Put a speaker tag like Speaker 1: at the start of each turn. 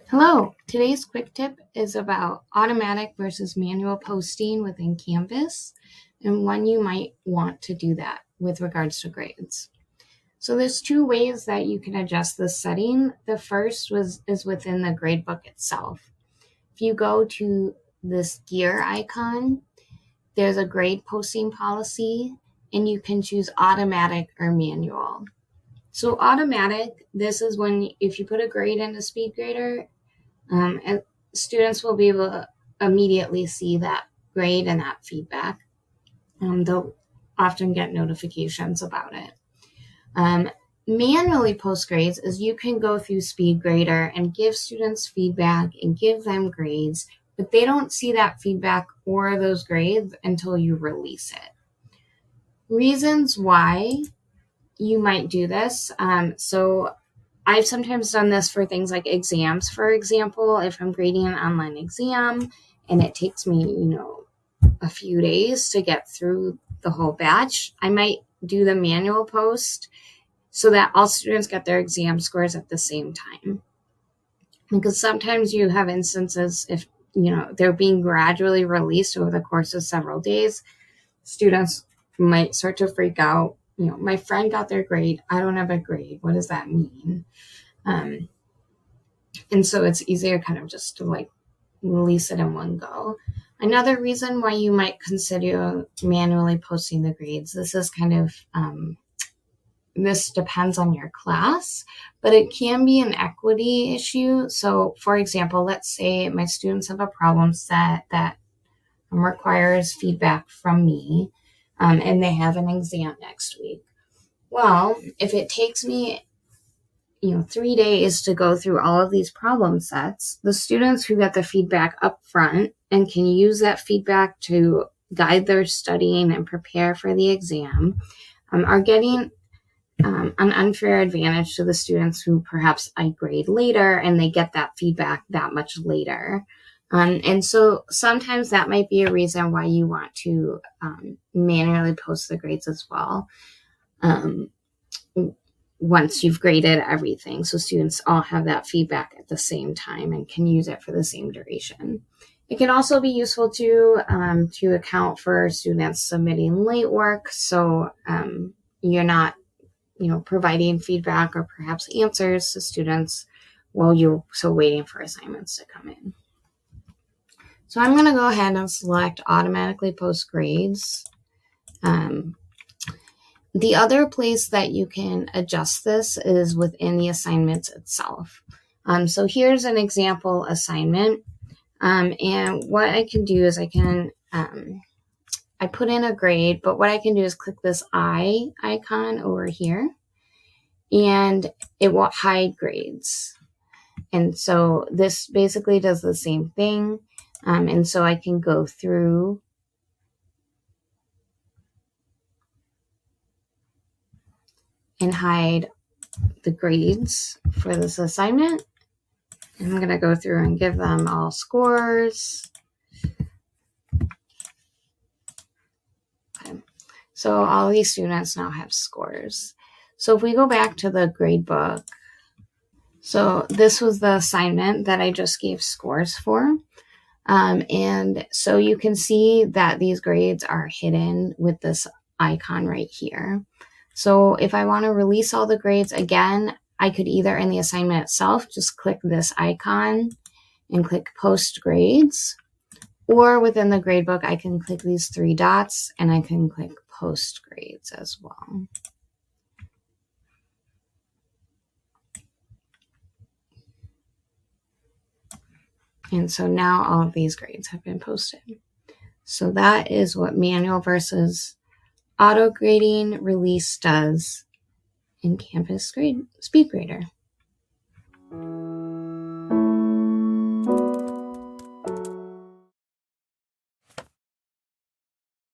Speaker 1: Hello, today's quick tip is about automatic versus manual posting within Canvas and when you might want to do that with regards to grades. So there's two ways that you can adjust this setting. The first is within the gradebook itself. If you go to this gear icon, there's a grade posting policy and you can choose automatic or manual. So automatic, this is when if you put a grade into SpeedGrader, and students will be able to immediately see that grade and that feedback. They'll often get notifications about it. Manually post grades is you can go through SpeedGrader and give students feedback and give them grades, but they don't see that feedback or those grades until you release it. Reasons why you might do this. So I've sometimes done this for things like exams. For example, if I'm grading an online exam and it takes me, a few days to get through the whole batch, I might do the manual post so that all students get their exam scores at the same time. Because sometimes you have instances if, they're being gradually released over the course of several days, students might start to freak out. My friend got their grade. I don't have a grade. What does that mean? And so it's easier kind of just to release it in one go. Another reason why you might consider manually posting the grades, this is kind of, this depends on your class, but it can be an equity issue. So for example, let's say my students have a problem set that requires feedback from me. And they have an exam next week. Well, if it takes me, 3 days to go through all of these problem sets, the students who get the feedback up front and can use that feedback to guide their studying and prepare for the exam are getting an unfair advantage to the students who perhaps I grade later and they get that feedback that much later. And so sometimes that might be a reason why you want to manually post the grades as well once you've graded everything. So students all have that feedback at the same time and can use it for the same duration. It can also be useful to account for students submitting late work. So you're not, providing feedback or perhaps answers to students while you're still waiting for assignments to come in. So I'm going to go ahead and select automatically post grades. The other place that you can adjust this is within the assignments itself. So here's an example assignment. And what I can do is I put in a grade, but what I can do is click this eye icon over here and it will hide grades. And so this basically does the same thing. And so I can go through and hide the grades for this assignment. And I'm going to go through and give them all scores. Okay. So all these students now have scores. So if we go back to the grade book, so this was the assignment that I just gave scores for. And so you can see that these grades are hidden with this icon right here. So if I want to release all the grades again, I could either in the assignment itself, just click this icon and click post grades, or within the gradebook, I can click these 3 dots and I can click post grades as well. And so now all of these grades have been posted. So that is what manual versus auto grading release does in Canvas SpeedGrader.